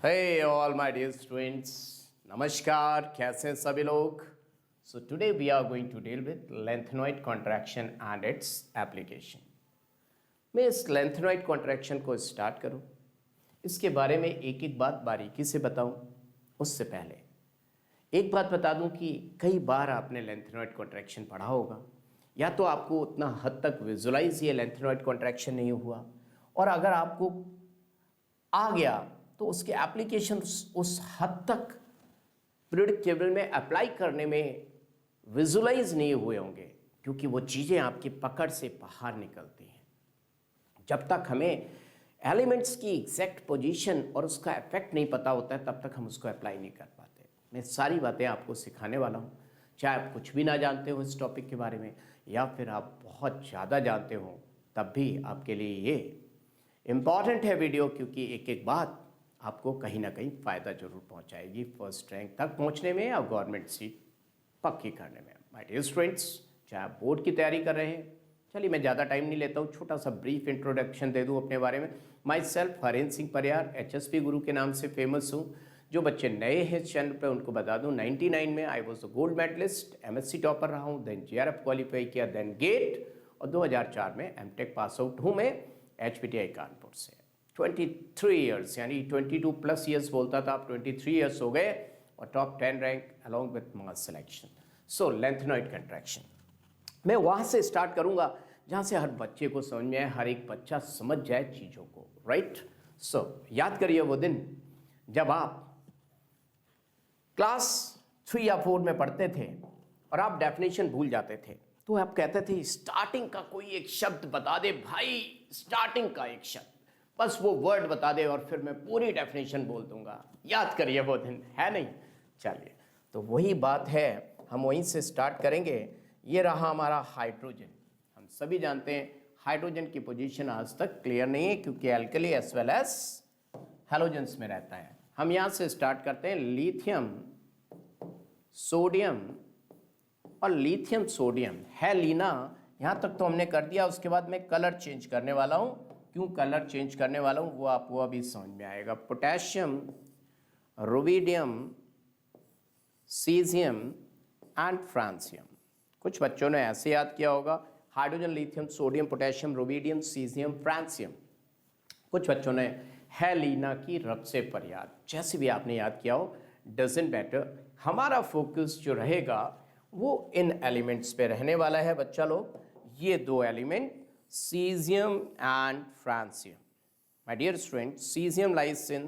Hey all my dear students, नमस्कार, कैसे हैं सभी लोग? So today we are going to deal with lengthenoid contraction and its application. मैं इस lengthenoid contraction को स्टार्ट करूं, इसके बारे में एक एक बात बारीकी से बताऊं, उससे पहले एक बात बता दूं कि कई बार आपने lengthenoid contraction पढ़ा होगा, या तो आपको उतना हद तक विजुलाइज ये lengthenoid contraction नहीं हुआ, और अगर आपको आ गया तो उसके एप्लीकेशन उस हद तक पीरियडिक टेबल में अप्लाई करने में विजुलाइज नहीं हुए होंगे, क्योंकि वो चीज़ें आपकी पकड़ से बाहर निकलती हैं। जब तक हमें एलिमेंट्स की एग्जैक्ट पोजीशन और उसका इफेक्ट नहीं पता होता है, तब तक हम उसको अप्लाई नहीं कर पाते। मैं सारी बातें आपको सिखाने वाला हूँ, चाहे आप कुछ भी ना जानते हो इस टॉपिक के बारे में, या फिर आप बहुत ज़्यादा जानते हो, तब भी आपके लिए ये इम्पॉर्टेंट है वीडियो, क्योंकि एक एक बात आपको कहीं ना कहीं फ़ायदा जरूर पहुंचाएगी फर्स्ट रैंक तक पहुंचने में या गवर्नमेंट सीट पक्की करने में। माय डियर स्टूडेंट्स, चाहे आप बोर्ड की तैयारी कर रहे हैं, चलिए मैं ज़्यादा टाइम नहीं लेता हूँ, छोटा सा ब्रीफ इंट्रोडक्शन दे दूँ अपने बारे में। My self Harendra Singh Pariyar, HSP गुरु के नाम से फेमस हूँ। जो बच्चे नए हैं चैनल पर उनको बता दूँ, 99 में I was a gold medalist, MSc topper रहा हूँ, देन JRF क्वालिफाई किया, देन गेट, और 2004 में MTech पास आउट हूँ मैं HPTI कानपुर से। 23 ईयर्स, यानी 22 प्लस ईयर्स बोलता था, अब 23 ईयर्स हो गए, और top 10 rank along with mass selection. So lanthanoid contraction मैं वहाँ से स्टार्ट करूँगा जहाँ से हर बच्चे को समझ में आए, हर एक बच्चा समझ जाए चीज़ों को, राइट? सो याद करिए वो दिन जब आप क्लास 3 या 4 में पढ़ते थे और आप डेफिनेशन भूल जाते थे, तो आप कहते थे स्टार्टिंग का कोई एक शब्द बता दे भाई, स्टार्टिंग का एक शब्द, बस वो वर्ड बता दे और फिर मैं पूरी डेफिनेशन बोल दूंगा। याद करिए वो दिन, है नहीं? चलिए, तो वही बात है, हम वहीं से स्टार्ट करेंगे। ये रहा हमारा हाइड्रोजन। हम सभी जानते हैं हाइड्रोजन की पोजीशन आज तक क्लियर नहीं है, क्योंकि alkali as well as halogens में रहता है। हम यहाँ से स्टार्ट करते हैं, लिथियम, सोडियम और लिथियम सोडियम है लीना, यहाँ तक तो हमने कर दिया। उसके बाद मैं कलर चेंज करने वाला हूँ। क्यों कलर चेंज करने वाला हूँ वो आपको अभी समझ में आएगा। Potassium, rubidium, caesium and francium. कुछ बच्चों ने ऐसे याद किया होगा, hydrogen, lithium, sodium, potassium, rubidium, caesium, francium. कुछ बच्चों ने हेलिना की रब से पर याद, जैसे भी आपने याद किया हो, डजंट मैटर। हमारा फोकस जो रहेगा वो इन एलिमेंट्स पे रहने वाला है बच्चा लोग। ये दो element cesium and francium. My dear students, cesium lies in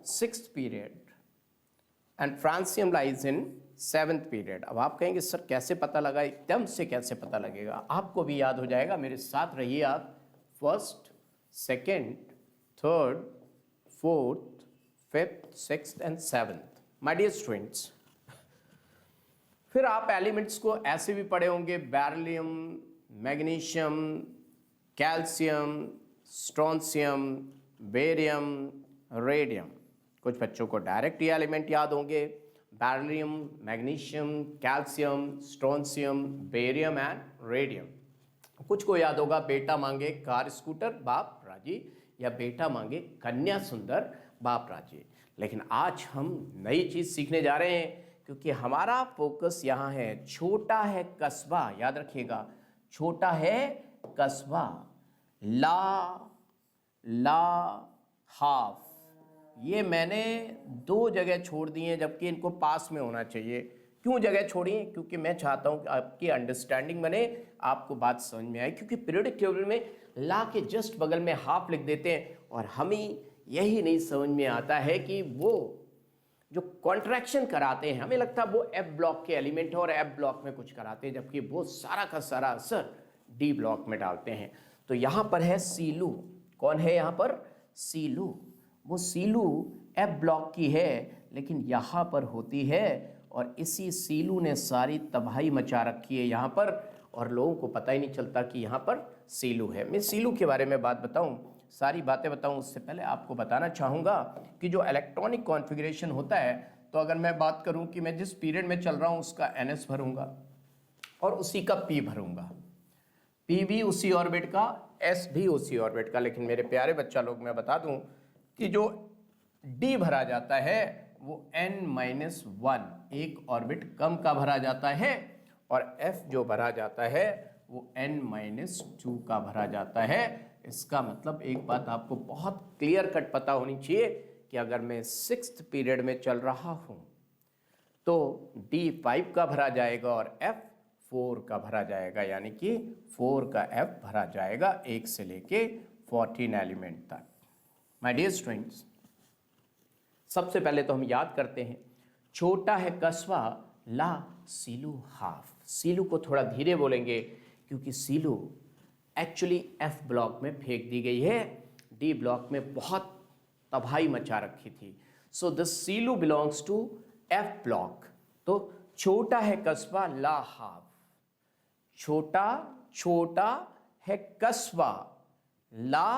6th period and francium lies in 7th period. अब आप कहेंगे सर कैसे पता लगा, एकदम से कैसे पता लगेगा? आपको भी याद हो जाएगा, मेरे साथ रहिए आप। First, second, third, fourth, fifth, sixth and seventh. My dear students, फिर आप एलिमेंट्स को ऐसे भी पढ़े होंगे, beryllium, magnesium, calcium, strontium, barium, radium. कुछ बच्चों को डायरेक्ट ये एलिमेंट याद होंगे, beryllium, magnesium, calcium, strontium, barium and radium. कुछ को याद होगा बेटा मांगे कार स्कूटर बाप राजी, या बेटा मांगे कन्या सुंदर बाप राजी। लेकिन आज हम नई चीज़ सीखने जा रहे हैं, क्योंकि हमारा फोकस यहाँ है, छोटा है कस्बा, याद रखिएगा, छोटा है कस्बा, ला हाफ। ये मैंने दो जगह छोड़ दी हैं, जबकि इनको पास में होना चाहिए। क्यों जगह छोड़ी है? क्योंकि मैं चाहता हूं कि आपकी अंडरस्टैंडिंग बने, आपको बात समझ में आए। क्योंकि पीरियडिक टेबल में ला के जस्ट बगल में हाफ लिख देते हैं, और हमें यही नहीं समझ में आता है कि वो जो कॉन्ट्रैक्शन कराते हैं, हमें लगता है वो F ब्लॉक के एलिमेंट है और F ब्लॉक में कुछ कराते हैं, जबकि वो सारा का सारा असर D ब्लॉक में डालते हैं। तो यहाँ पर है सीलू। कौन है यहाँ पर? सीलू। वो सीलू F ब्लॉक की है, लेकिन यहाँ पर होती है, और इसी सीलू ने सारी तबाही मचा रखी है यहाँ पर, और लोगों को पता ही नहीं चलता कि यहाँ पर सीलू है। मैं सीलू के बारे में बात बताऊँ, सारी बातें बताऊँ, उससे पहले आपको बताना चाहूँगा कि जो इलेक्ट्रॉनिक कॉन्फ़िगरेशन होता है, तो अगर मैं बात करूँ कि मैं जिस पीरियड में चल रहा हूँ उसका NS भरूँगा और उसी का P भरूँगा, P भी उसी ऑर्बिट का, S भी उसी ऑर्बिट का। लेकिन मेरे प्यारे बच्चा लोग, मैं बता दूँ कि जो डी भरा जाता है वो n-1 एक ऑर्बिट कम का भरा जाता है, और f जो भरा जाता है वो n-2 का भरा जाता है। इसका मतलब एक बात आपको बहुत क्लियर कट पता होनी चाहिए कि अगर मैं 6th पीरियड में चल रहा हूँ तो डी 5 का भरा जाएगा और f 4 का भरा जाएगा, यानी कि 4 का f भरा जाएगा 1 से लेके 14 एलिमेंट तक। माय डियर स्टूडेंट्स, सबसे पहले तो हम याद करते हैं, छोटा है कस्बा ला सीलू हाफ। सीलू को थोड़ा धीरे बोलेंगे क्योंकि सीलू एक्चुअली एफ ब्लॉक में फेंक दी गई है, डी ब्लॉक में बहुत तबाही मचा रखी थी। सो द सीलू बिलोंग्स टू एफ ब्लॉक। तो छोटा है कस्बा ला हाफ, छोटा है कस्बा ला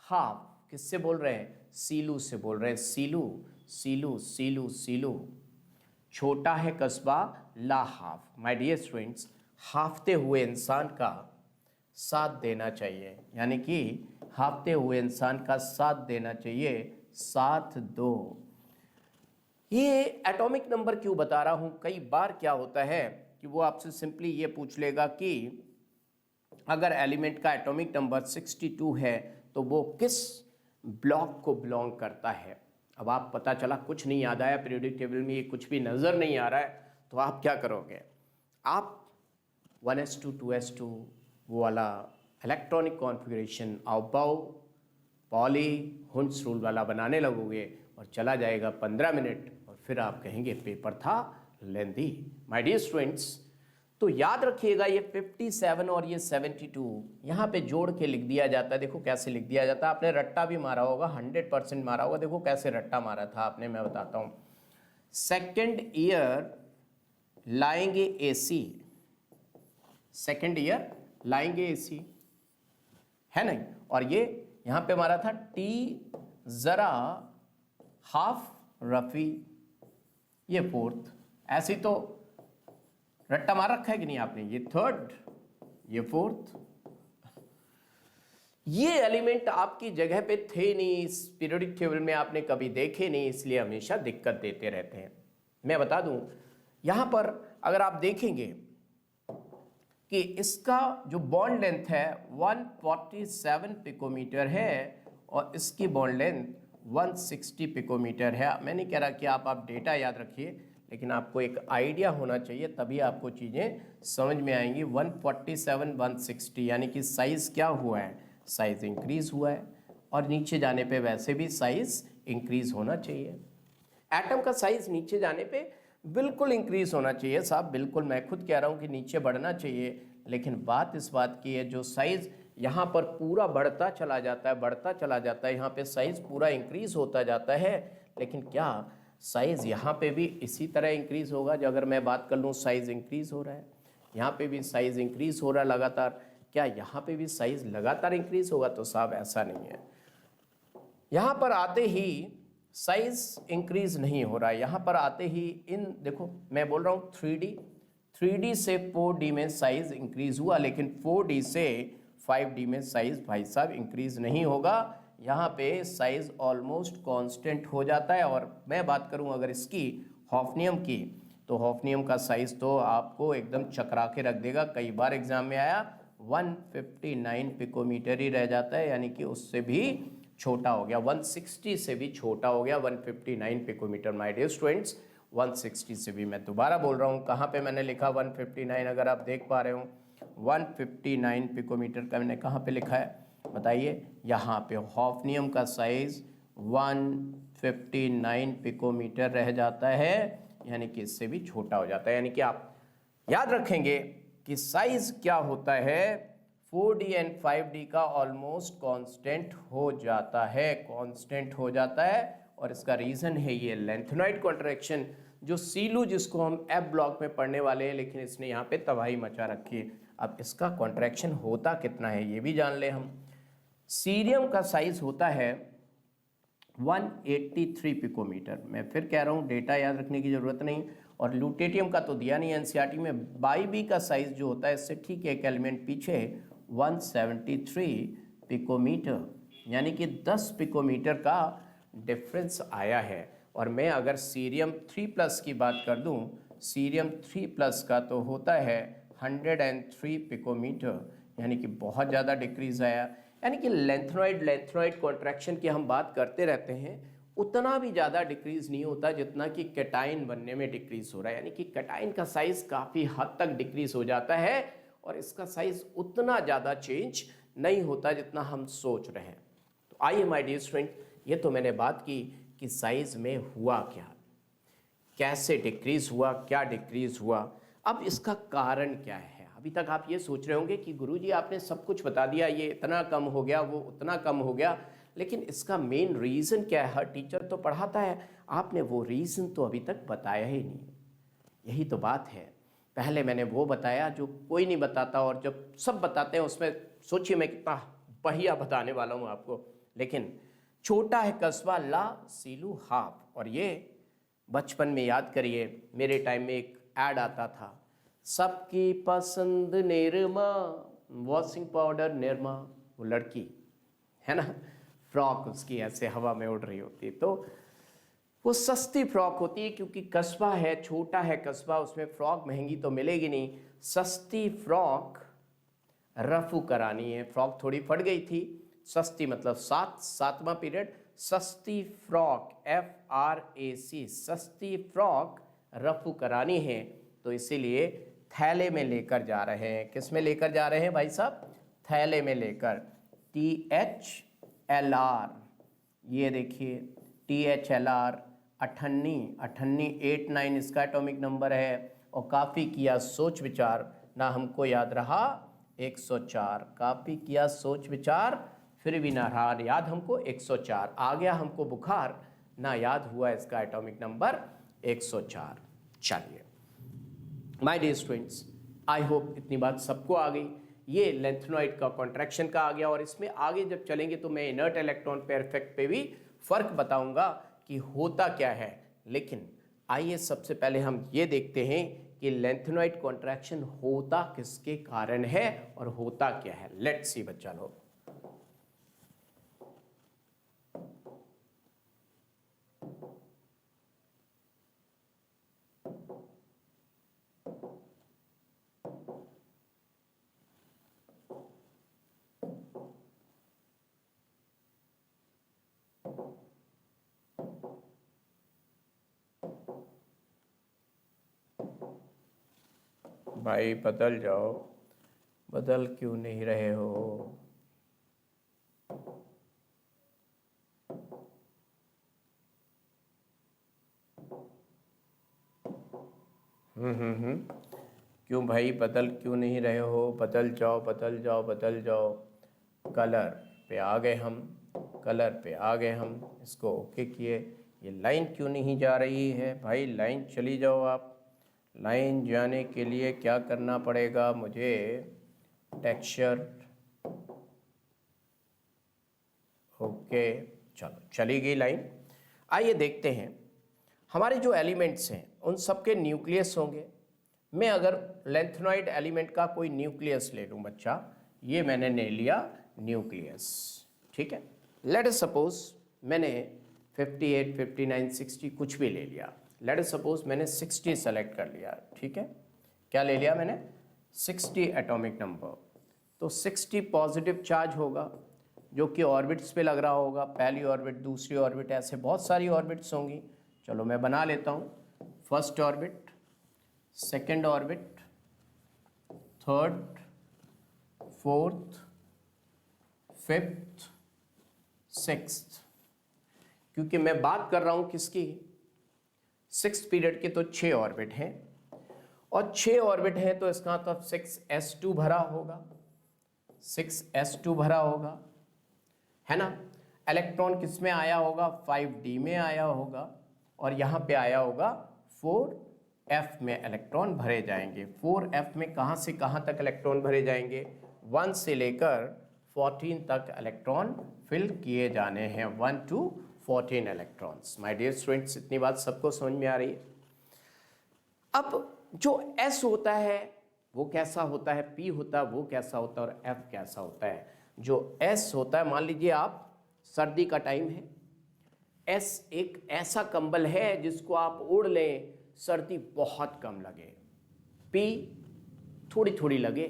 हाफ। किससे बोल रहे हैं? सीलू से बोल रहे हैं। सीलू सीलू सीलू सीलू। छोटा है कस्बा ला हाफ। माय डियर स्टूडेंट्स, हाफते हुए इंसान का साथ देना चाहिए, यानी कि हाफते हुए इंसान का साथ देना चाहिए, साथ दो। ये एटॉमिक नंबर क्यों बता रहा हूं? कई बार क्या होता है कि वो आपसे सिंपली ये पूछ लेगा कि अगर एलिमेंट का एटॉमिक नंबर 62 है तो वो किस ब्लॉक को बिलोंग करता है। अब आप पता चला कुछ नहीं याद आया, पीरियोडिक टेबल में ये कुछ भी नज़र नहीं आ रहा है, तो आप क्या करोगे? आप 1s2 2s2 वो वाला electronic configuration Aufbau Pauli Hund's rule वाला बनाने लगोगे और चला जाएगा 15 मिनट, और फिर आप कहेंगे पेपर था लेंदी। माय डियर स्टूडेंट्स, तो याद रखिएगा ये 57 और ये 72 यहाँ पे जोड़ के लिख दिया जाता है। देखो कैसे लिख दिया जाता है, आपने रट्टा भी मारा होगा, 100% मारा होगा। देखो कैसे रट्टा मारा था आपने, मैं बताता हूँ। सेकेंड ईयर लाएंगे एसी, सेकेंड ईयर लाएंगे एसी, है नहीं? और ये यहाँ पे मारा था टी जरा हाफ रफी, ये फोर्थ। ऐसी तो रट्टा मार रखा है कि नहीं आपने? ये थर्ड, ये फोर्थ। ये एलिमेंट आपकी जगह पे थे नहीं, इस पीरियोडिक टेबल में आपने कभी देखे नहीं, इसलिए हमेशा दिक्कत देते रहते हैं। मैं बता दूं, यहां पर अगर आप देखेंगे कि इसका जो बॉन्ड लेंथ है 147 पिकोमीटर है और इसकी बॉन्ड लेंथ 160 पिकोमीटर है। मैं नहीं कह रहा कि आप डेटा याद रखिए, लेकिन आपको एक आइडिया होना चाहिए, तभी आपको चीज़ें समझ में आएंगी। 147 160 यानी कि साइज़ क्या हुआ है? साइज़ इंक्रीज़ हुआ है, और नीचे जाने पे वैसे भी साइज़ इंक्रीज़ होना चाहिए। एटम का साइज़ नीचे जाने पे बिल्कुल इंक्रीज़ होना चाहिए साहब, बिल्कुल। मैं खुद कह रहा हूँ कि नीचे बढ़ना चाहिए, लेकिन बात इस बात की है जो साइज़ यहाँ पर पूरा बढ़ता चला जाता है, बढ़ता चला जाता है, यहाँ पे साइज़ पूरा इंक्रीज़ होता जाता है, लेकिन क्या साइज़ यहाँ पे भी इसी तरह इंक्रीज़ होगा? जो अगर मैं बात कर लूँ साइज़ इंक्रीज़ हो रहा है, यहाँ पे भी साइज़ इंक्रीज़ हो रहा है लगातार, क्या यहाँ पे भी साइज़ लगातार इंक्रीज़ होगा? तो साहब ऐसा नहीं है। यहाँ पर आते ही साइज़ इंक्रीज़ नहीं हो रहा है, यहाँ पर आते ही इन देखो मैं बोल रहा हूँ 3D से 4D में साइज़ इंक्रीज़ हुआ, लेकिन 4D से 5D में साइज़ भाई साहब इंक्रीज़ नहीं होगा। यहाँ पे साइज़ ऑलमोस्ट कांस्टेंट हो जाता है। और मैं बात करूँ अगर इसकी हॉफनियम की, तो हॉफनियम का साइज़ तो आपको एकदम चकरा के रख देगा। कई बार एग्जाम में आया 159 पिकोमीटर ही रह जाता है, यानी कि उससे भी छोटा हो गया, 160 से भी छोटा हो गया 159 पिकोमीटर। माय डियर स्टूडेंट्स, 160 से भी, मैं दोबारा बोल रहा हूँ, कहाँ पे मैंने लिखा 159? अगर आप देख पा रहे हो 159 पिकोमीटर का मैंने कहाँ पे लिखा है बताइए? यहाँ पे हॉफनियम का साइज़ 159 पिकोमीटर रह जाता है, यानी कि इससे भी छोटा हो जाता है। यानी कि आप याद रखेंगे कि साइज़ क्या होता है, 4D एंड 5D का ऑलमोस्ट कांस्टेंट हो जाता है, कांस्टेंट हो जाता है। और इसका रीज़न है ये लेंथेनॉइड कॉन्ट्रैक्शन, जो सीलू जिसको हम एफ ब्लॉक में पढ़ने वाले हैं, लेकिन इसने यहाँ पे तबाही मचा रखी है। अब इसका कॉन्ट्रैक्शन होता कितना है ये भी जान ले हम। सीरियम का साइज़ होता है 183 पिकोमीटर। मैं फिर कह रहा हूँ डेटा याद रखने की ज़रूरत नहीं, और ल्यूटेटियम का तो दिया नहीं एनसीईआरटी में। बाई बी का साइज़ जो होता है इससे ठीक है एक एलिमेंट पीछे 173 पिकोमीटर, यानी कि 10 पिकोमीटर का डिफरेंस आया है। और मैं अगर सीरियम 3+ की बात कर दूं, सीरियम 3+ का तो होता है 103 पिकोमीटर, यानी कि बहुत ज़्यादा डिक्रीज आया। यानी कि लेंथनॉइड कॉन्ट्रैक्शन की हम बात करते रहते हैं, उतना भी ज़्यादा डिक्रीज नहीं होता जितना कि कैटाइन बनने में डिक्रीज हो रहा है। यानी कि कैटाइन का साइज़ काफ़ी हद तक डिक्रीज हो जाता है और इसका साइज़ उतना ज़्यादा चेंज नहीं होता जितना हम सोच रहे हैं। तो आइए माय डियर स्टूडेंट, ये तो मैंने बात की कि साइज़ में हुआ क्या, कैसे डिक्रीज हुआ, क्या डिक्रीज हुआ। अब इसका कारण क्या है? अभी तक आप ये सोच रहे होंगे कि गुरुजी आपने सब कुछ बता दिया, ये इतना कम हो गया, वो उतना कम हो गया, लेकिन इसका मेन रीज़न क्या है? हर टीचर तो पढ़ाता है, आपने वो रीज़न तो अभी तक बताया ही नहीं। यही तो बात है। पहले मैंने वो बताया जो कोई नहीं बताता, और जब सब बताते हैं उसमें सोचिए मैं कितना बढ़िया बताने वाला हूँ आपको। लेकिन छोटा है कस्बा ला सीलू हाफ, और ये बचपन में याद करिए, मेरे टाइम में एक ऐड आता था, सबकी पसंद निरमा, वॉशिंग पाउडर निरमा। वो लड़की है ना, फ्रॉक उसकी ऐसे हवा में उड़ रही होती है, तो वो सस्ती फ्रॉक होती है क्योंकि कस्बा है, छोटा है कस्बा, उसमें फ्रॉक महंगी तो मिलेगी नहीं। सस्ती फ्रॉक रफू करानी है, फ्रॉक थोड़ी फट गई थी, सस्ती मतलब सातवां पीरियड, सस्ती फ्रॉक FRAC, सस्ती फ्रॉक रफू करानी है, तो इसीलिए थैले में लेकर जा रहे हैं। किस में लेकर जा रहे हैं भाई साहब? थैले में लेकर, THLR, ये देखिए THLR, अठन्नी 89 इसका एटॉमिक नंबर है। और काफ़ी किया सोच विचार, ना हमको याद रहा 104, काफ़ी किया सोच विचार फिर भी ना रहा याद हमको 104, आ गया हमको बुखार, ना याद हुआ इसका एटॉमिक नंबर 104। चलिए my dear students, I hope इतनी बात सबको आ गई। ये लेंथनॉइड का कॉन्ट्रैक्शन का आ गया, और इसमें आगे जब चलेंगे तो मैं इनर्ट इलेक्ट्रॉन पेयर इफेक्ट पे भी फर्क बताऊंगा कि होता क्या है। लेकिन आइए सबसे पहले हम ये देखते हैं कि लेंथनॉइड कॉन्ट्रैक्शन होता किसके कारण है और होता क्या है। लेट्स सी बच्चा लोग। भाई बदल जाओ, बदल क्यों नहीं रहे हो? क्यों भाई बदल क्यों नहीं रहे हो? बदल जाओ, बदल जाओ, बदल जाओ। कलर पे आ गए हम, कलर पे आ गए हम, इसको ओके किए। ये लाइन क्यों नहीं जा रही है भाई? लाइन चली जाओ आप। लाइन जाने के लिए क्या करना पड़ेगा मुझे? टेक्सचर ओके, चलो चली गई लाइन। आइए देखते हैं हमारे जो एलिमेंट्स हैं उन सब के न्यूक्लियस होंगे। मैं अगर लेंथनॉइड एलिमेंट का कोई न्यूक्लियस ले लूँ बच्चा, ये मैंने ले लिया न्यूक्लियस, ठीक है। लेट अस सपोज मैंने 58, 59, 60 कुछ भी ले लिया। लेट अस सपोज मैंने 60 सेलेक्ट कर लिया, ठीक है। क्या ले लिया मैंने? 60 एटॉमिक नंबर। तो 60 पॉजिटिव चार्ज होगा जो कि ऑर्बिट्स पे लग रहा होगा, पहली ऑर्बिट, दूसरी ऑर्बिट, ऐसे बहुत सारी ऑर्बिट्स होंगी। चलो मैं बना लेता हूँ। First orbit, second orbit, third, fourth, fifth, sixth. क्योंकि मैं बात कर रहा हूँ किसकी? सिक्स पीरियड के, तो 6 ऑर्बिट हैं, और 6 ऑर्बिट हैं तो इसका मतलब 6s2 भरा होगा, 6s2 भरा होगा, है ना। इलेक्ट्रॉन किस में आया होगा? 5d में आया होगा, और यहाँ पे आया होगा 4f में इलेक्ट्रॉन भरे जाएंगे। 4f में कहाँ से कहाँ तक इलेक्ट्रॉन भरे जाएंगे? 1 से लेकर 14 तक इलेक्ट्रॉन फिल किए जाने हैं, 1 to 14 electrons. My dear students, इतनी बात सबको समझ में आ रही है? अब जो s होता है वो कैसा होता है, p होता है वो कैसा होता है, और f कैसा होता है? जो s होता है, मान लीजिए आप सर्दी का टाइम है, एस एक ऐसा कंबल है जिसको आप ओढ़ लें, सर्दी बहुत कम लगे। पी थोड़ी थोड़ी लगे।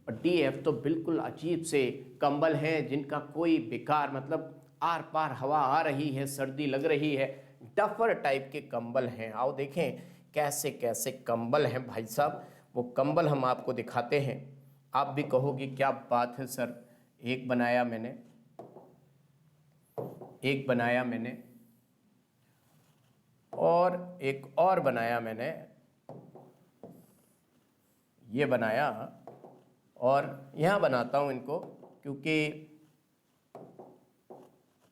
और डी एफ तो बिल्कुल अजीब से कंबल हैं जिनका कोई बेकार, मतलब आर पार हवा आ रही है, सर्दी लग रही है, डफर टाइप के कंबल हैं। आओ देखें कैसे कैसे कंबल हैं भाई साहब। वो कंबल हम आपको दिखाते हैं। आप भी कहोगे क्या बात है सर, एक बनाया मैंने और एक और बनाया मैंने, ये बनाया और यहाँ बनाता हूँ इनको, क्योंकि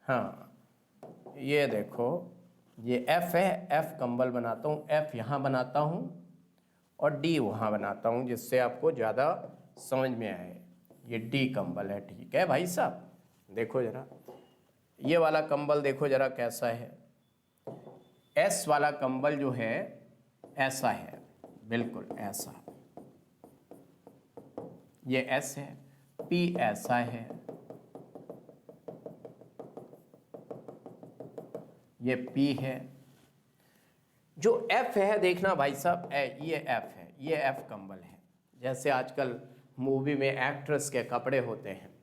हाँ ये देखो ये एफ है, एफ कंबल बनाता हूँ, एफ यहाँ बनाता हूँ और डी वहाँ बनाता हूँ, जिससे आपको ज़्यादा समझ में आए। ये डी कंबल है, ठीक है भाई साहब। देखो ज़रा ये वाला कंबल देखो ज़रा कैसा है। एस वाला कंबल जो है ऐसा है, बिल्कुल ऐसा, ये एस है। पी ऐसा है, ये पी है। जो एफ है देखना भाई साहब, ये एफ है, ये एफ कंबल है, जैसे आजकल मूवी में एक्ट्रेस के कपड़े होते हैं।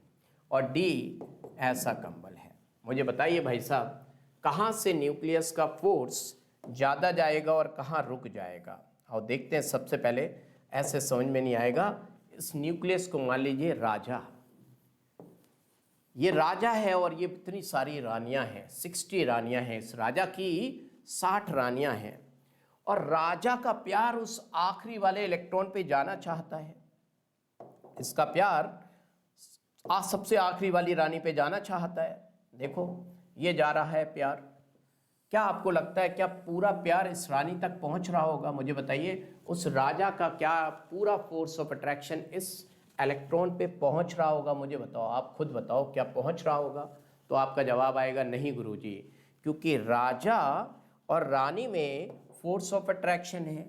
और डी ऐसा कंबल है। मुझे बताइए भाई साहब, कहाँ से न्यूक्लियस का फोर्स ज़्यादा जाएगा और कहाँ रुक जाएगा। और देखते हैं। सबसे पहले ऐसे समझ में नहीं आएगा, इस न्यूक्लियस को मान लीजिए राजा, ये राजा है और ये इतनी सारी रानियां हैं, 60 रानियां हैं। इस राजा की 60 रानियां हैं और राजा का प्यार उस आखिरी वाले इलेक्ट्रॉन पे जाना चाहता है। इसका प्यार सबसे आखिरी वाली रानी पे जाना चाहता है। देखो ये जा रहा है प्यार। क्या आपको लगता है क्या पूरा प्यार इस रानी तक पहुंच रहा होगा? मुझे बताइए, उस राजा का क्या पूरा फोर्स ऑफ अट्रैक्शन इस इलेक्ट्रॉन पे पहुंच रहा होगा? मुझे बताओ, आप खुद बताओ, क्या पहुंच रहा होगा? तो आपका जवाब आएगा नहीं गुरुजी, क्योंकि राजा और रानी में फोर्स ऑफ अट्रैक्शन है,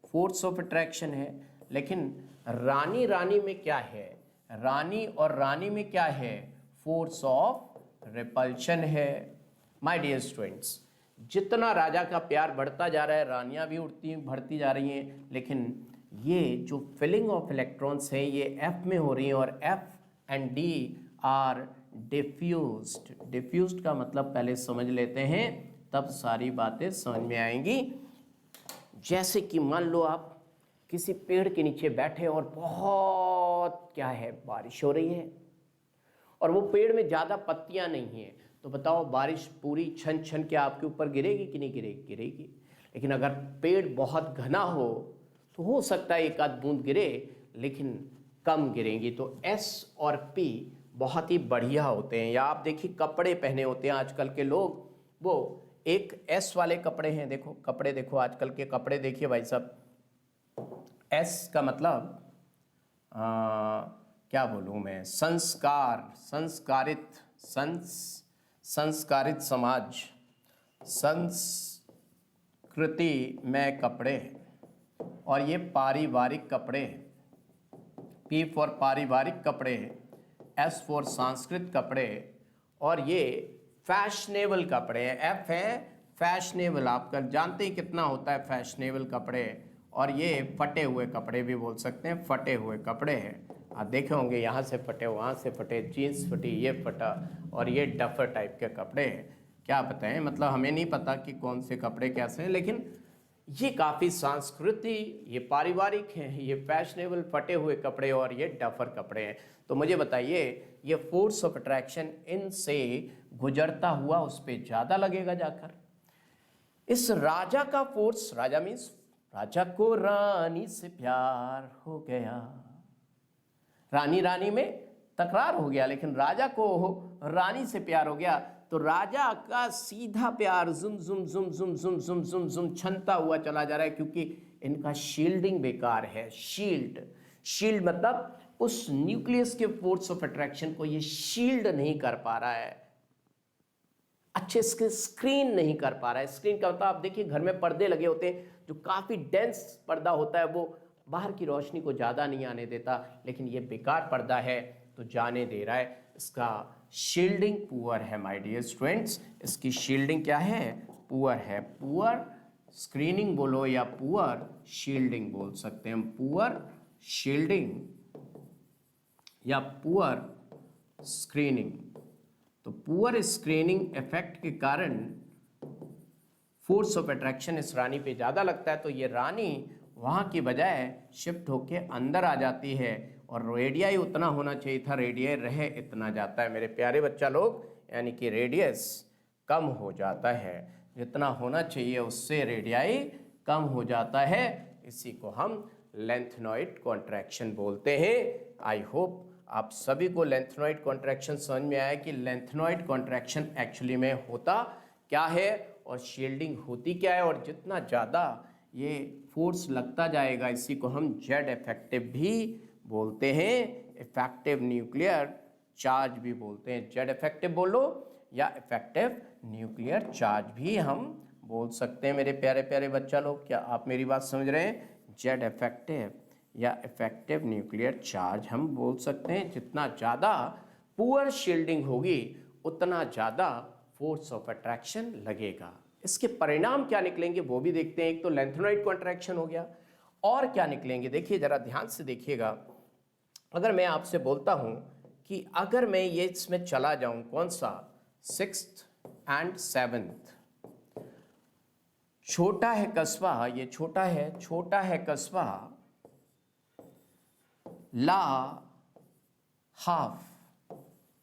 फोर्स ऑफ अट्रैक्शन है। लेकिन रानी में क्या है? रानी और रानी में क्या है? फोर्स ऑफ रिपल्शन है। माय डियर स्टूडेंट्स, जितना राजा का प्यार बढ़ता जा रहा है, रानियां भी बढ़ती जा रही हैं, लेकिन ये जो फिलिंग ऑफ इलेक्ट्रॉन्स हैं ये एफ में हो रही हैं और F and D R diffused. Diffused का मतलब पहले समझ लेते हैं, तब सारी बातें समझ में आएंगी। जैसे कि मान लो आप किसी पेड़ के नीचे बैठे और बहुत क्या है, बारिश हो रही है और वो पेड़ में ज़्यादा पत्तियां नहीं हैं, तो बताओ बारिश पूरी छन छन के आपके ऊपर गिरेगी कि नहीं गिरेगी? गिरेगी। लेकिन अगर पेड़ बहुत घना हो तो हो सकता है एक आध बूंद गिरे, लेकिन कम गिरेंगी। तो एस और पी बहुत ही बढ़िया होते हैं। या आप देखिए कपड़े पहने होते हैं आजकल के लोग, वो एक एस वाले कपड़े हैं। देखो कपड़े देखो, आजकल के कपड़े देखिए भाई साहब। एस का मतलब क्या बोलूँ मैं, संस्कार, संस्कारित समाज, संस्कृति में कपड़े। और ये पारिवारिक कपड़े, पी फॉर पारिवारिक कपड़े, एस फॉर सांस्कृतिक कपड़े, और ये फैशनेबल कपड़े हैं। एफ है फैशनेबल, आप जानते ही कितना होता है फैशनेबल कपड़े। और ये फटे हुए कपड़े भी बोल सकते हैं, फटे हुए कपड़े हैं। आप देखे होंगे यहाँ से फटे, वहाँ से फटे, जीन्स फटी, ये फटा, और ये डफर टाइप के कपड़े हैं। क्या बताएं, मतलब हमें नहीं पता कि कौन से कपड़े कैसे हैं, लेकिन ये काफ़ी सांस्कृति, ये पारिवारिक हैं, ये फैशनेबल फटे हुए कपड़े और ये डफर कपड़े हैं। तो मुझे बताइए, ये फोर्स ऑफ अट्रैक्शन इनसे गुजरता हुआ उस पर ज़्यादा लगेगा जाकर। इस राजा का फोर्स, राजा मीन्स राजा को रानी से प्यार हो गया, रानी में तकरार हो गया, लेकिन राजा को रानी से प्यार हो गया। तो राजा का सीधा प्यार जुम जुम जुम जुम जुम जुम जुम जुम छनता हुआ चला जा रहा है, क्योंकि इनका शील्डिंग बेकार है। शील्ड मतलब उस न्यूक्लियस के फोर्स ऑफ अट्रैक्शन को ये शील्ड नहीं कर पा रहा है, अच्छे से स्क्रीन नहीं कर पा रहा है। स्क्रीन का मतलब आप देखिए घर में पर्दे लगे होते हैं, जो काफ़ी डेंस पर्दा होता है, वो बाहर की रोशनी को ज़्यादा नहीं आने देता, लेकिन ये बेकार पर्दा है तो जाने दे रहा है। इसका शील्डिंग पुअर है माय डियर स्टूडेंट्स, इसकी शील्डिंग क्या है, पुअर है। पुअर स्क्रीनिंग बोलो या पुअर शील्डिंग बोल सकते हैं हम, पुअर शील्डिंग या पुअर स्क्रीनिंग। तो पुअर स्क्रीनिंग इफेक्ट के कारण फोर्स ऑफ अट्रैक्शन इस रानी पे ज़्यादा लगता है, तो ये रानी वहाँ की बजाय शिफ्ट होके अंदर आ जाती है और रेडियाई उतना होना चाहिए था, रेडियाई रहे इतना जाता है मेरे प्यारे बच्चा लोग, यानी कि रेडियस कम हो जाता है, जितना होना चाहिए उससे रेडियाई कम हो जाता है। इसी को हम लेंथनॉइड कॉन्ट्रैक्शन बोलते हैं। आई होप आप सभी को लेंथनॉइड कॉन्ट्रैक्शन समझ में आया कि लेंथनॉइड कॉन्ट्रैक्शन एक्चुअली में होता क्या है और शील्डिंग होती क्या है, और जितना ज़्यादा ये फोर्स लगता जाएगा इसी को हम जेड इफेक्टिव भी बोलते हैं, इफेक्टिव न्यूक्लियर चार्ज भी बोलते हैं। जेड इफेक्टिव बोलो या इफेक्टिव न्यूक्लियर चार्ज भी हम बोल सकते हैं मेरे प्यारे प्यारे बच्चा लोग। क्या आप मेरी बात समझ रहे हैं? जेड इफेक्टिव या इफेक्टिव न्यूक्लियर चार्ज हम बोल सकते हैं। जितना ज़्यादा पुअर शील्डिंग होगी उतना ज़्यादा फोर्स ऑफ अट्रैक्शन लगेगा। इसके परिणाम क्या निकलेंगे वो भी देखते हैं। एक तो लेंथनॉइड कॉन्ट्रैक्शन हो गया, और क्या निकलेंगे देखिए, जरा ध्यान से देखिएगा। अगर मैं आपसे बोलता हूं कि अगर मैं ये इसमें चला जाऊं, कौन सा, 6th and 7th, छोटा है कस्बा, ये छोटा है कस्बा, ला हाफ,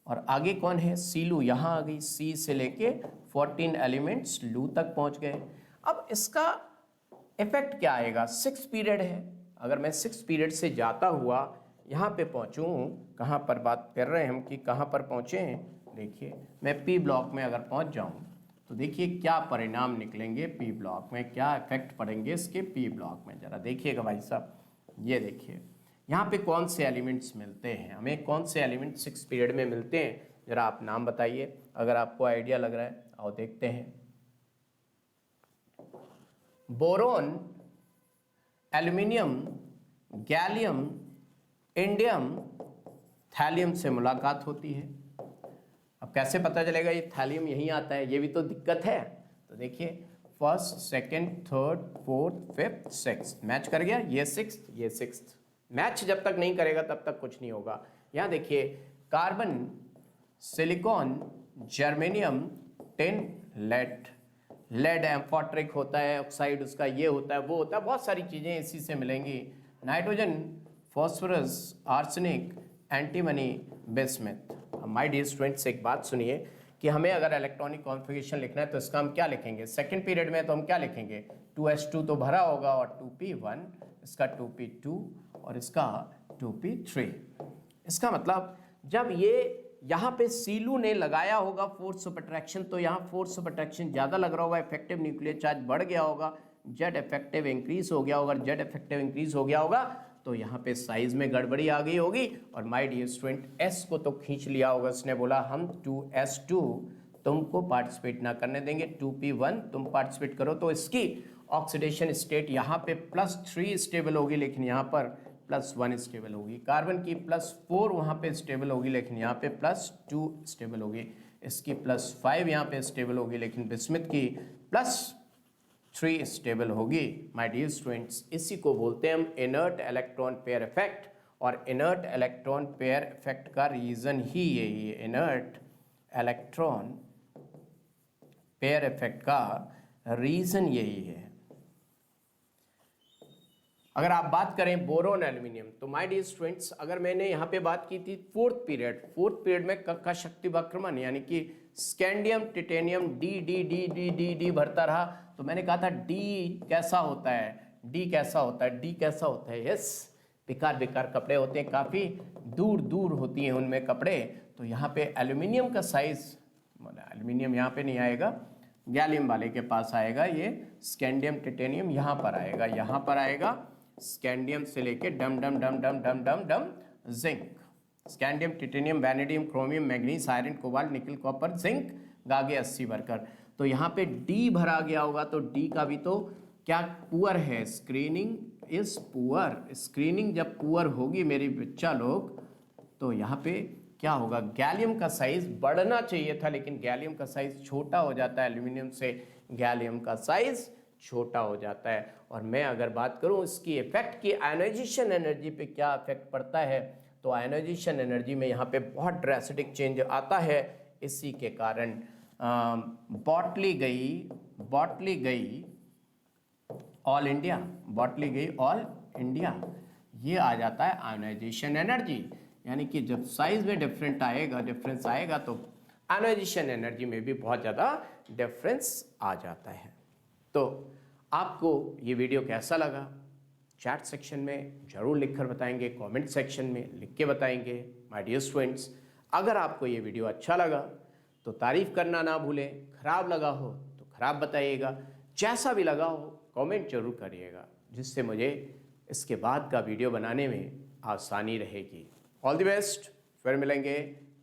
और आगे कौन है, सीलू, यहां आ गई, सी से लेके 14 एलिमेंट्स लू तक पहुंच गए। अब इसका इफेक्ट क्या आएगा, 6 पीरियड है। अगर मैं 6 पीरियड से जाता हुआ यहाँ पे पहुँचूँ, कहाँ पर बात कर रहे हैं हम कि कहाँ पर पहुँचे हैं, देखिए मैं पी ब्लॉक में अगर पहुँच जाऊँ तो देखिए क्या परिणाम निकलेंगे पी ब्लॉक में, क्या इफेक्ट पड़ेंगे इसके पी ब्लॉक में। ज़रा देखिएगा भाई साहब, ये देखिए यहाँ पे कौन से एलिमेंट्स मिलते हैं हमें, कौन से एलिमेंट 6 पीरियड में मिलते हैं, ज़रा आप नाम बताइए अगर आपको आइडिया लग रहा है। आओ देखते हैं। Boron, aluminium, gallium, indium, thallium से मुलाकात होती है। अब कैसे पता चलेगा ये थैलियम यहीं आता है, ये भी तो दिक्कत है। तो देखिए 1st, 2nd, 3rd, 4th, 5th, 6th match कर गया, ये 6th, ये 6th। मैच जब तक नहीं करेगा तब तक कुछ नहीं होगा। यहाँ देखिए carbon, silicon, germanium, tin, lead amphoteric होता है, ऑक्साइड उसका ये होता है वो होता है, बहुत सारी चीज़ें इसी से मिलेंगी। Nitrogen, phosphorus, arsenic, antimony, bismuth. My dear students एक बात सुनिए कि हमें अगर इलेक्ट्रॉनिक कॉन्फ़िगरेशन लिखना है तो इसका हम क्या लिखेंगे, सेकंड पीरियड में तो हम क्या लिखेंगे, 2s2 तो भरा होगा और 2p1, इसका 2p2 और इसका 2p3। इसका मतलब जब ये यहाँ पे सीलू ने लगाया होगा फोर्स ऑफ अट्रैक्शन, तो यहाँ फोर्स ऑफ अट्रैक्शन ज़्यादा लग रहा होगा, इफेक्टिव न्यूक्लियर चार्ज बढ़ गया होगा, जेड इफेक्टिव इंक्रीज हो गया होगा, जेड इफेक्टिव इंक्रीज हो गया होगा तो यहाँ पे साइज में गड़बड़ी आ गई होगी। और माय डियर स्टूडेंट एस को तो खींच लिया होगा, उसने बोला हम 2s2 तुमको पार्टिसिपेट ना करने देंगे, 2p1 तुम पार्टिसिपेट करो, तो इसकी ऑक्सीडेशन स्टेट यहाँ पे +3 स्टेबल होगी लेकिन यहाँ पर +1 स्टेबल होगी। कार्बन की +4 वहाँ पे स्टेबल होगी लेकिन यहाँ पे +2 स्टेबल होगी। इसकी +5 यहाँ पे स्टेबल होगी लेकिन बिस्मथ की +3 स्टेबल होगी। माय डियर स्टूडेंट्स इसी को बोलते हैं हम इनर्ट इलेक्ट्रॉन पेयर इफेक्ट, और इनर्ट इलेक्ट्रॉन पेयर इफेक्ट का रीज़न ही यही है। इनर्ट इलेक्ट्रॉन पेयर इफेक्ट का रीज़न यही है। अगर आप बात करें बोरोन एल्यूमिनियम, तो माय डियर स्टूडेंट्स अगर मैंने यहाँ पे बात की थी फोर्थ पीरियड में कक्षा शक्ति वक्रमण यानी कि scandium titanium D D D D D D भरता रहा, तो मैंने कहा था डी कैसा होता है, डी कैसा होता है, डी कैसा होता है, यस बेकार कपड़े होते हैं, काफ़ी दूर दूर होती हैं उनमें कपड़े। तो यहाँ पे एल्यूमिनियम का साइज, एल्यूमिनियम यहाँ पे नहीं आएगा, गैलियम वाले के पास आएगा, ये स्कैंडियम टिटेनियम यहाँ पर आएगा, यहाँ पर आएगा स्कैंडियम से लेके डम डम डम डम डम डम डम zinc, scandium titanium vanadium chromium manganese iron cobalt nickel copper zinc गागे 80 वर्कर। तो यहाँ पे डी भरा गया होगा, तो डी का भी तो क्या पुअर है, स्क्रीनिंग इज पुअर। स्क्रीनिंग जब पुअर होगी मेरी बच्चा लोग तो यहाँ पे क्या होगा, गैलियम का साइज बढ़ना चाहिए था लेकिन गैलियम का साइज छोटा हो जाता है, एल्यूमिनियम से गैलियम का साइज छोटा हो जाता है। और मैं अगर बात करूं इसकी इफेक्ट की, आयनाइजेशन एनर्जी पे क्या इफेक्ट पड़ता है, तो आयनाइजेशन एनर्जी में यहाँ पे बहुत ड्रेस्टिक चेंज आता है। इसी के कारण बॉटली गई ऑल इंडिया, बॉटली गई ऑल इंडिया, ये आ जाता है आयनाइजेशन एनर्जी। यानी कि जब साइज में डिफरेंस आएगा तो आयनाइजेशन एनर्जी में भी बहुत ज़्यादा डिफरेंस आ जाता है। तो आपको ये वीडियो कैसा लगा, चैट सेक्शन में ज़रूर लिखकर बताएंगे, कमेंट सेक्शन में लिख के बताएंगे माय डियर स्टूडेंट्स। अगर आपको ये वीडियो अच्छा लगा तो तारीफ़ करना ना भूलें, खराब लगा हो तो खराब बताइएगा, जैसा भी लगा हो कमेंट जरूर करिएगा, जिससे मुझे इसके बाद का वीडियो बनाने में आसानी रहेगी। ऑल द बेस्ट, फिर मिलेंगे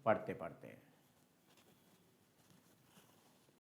पढ़ते पढ़ते।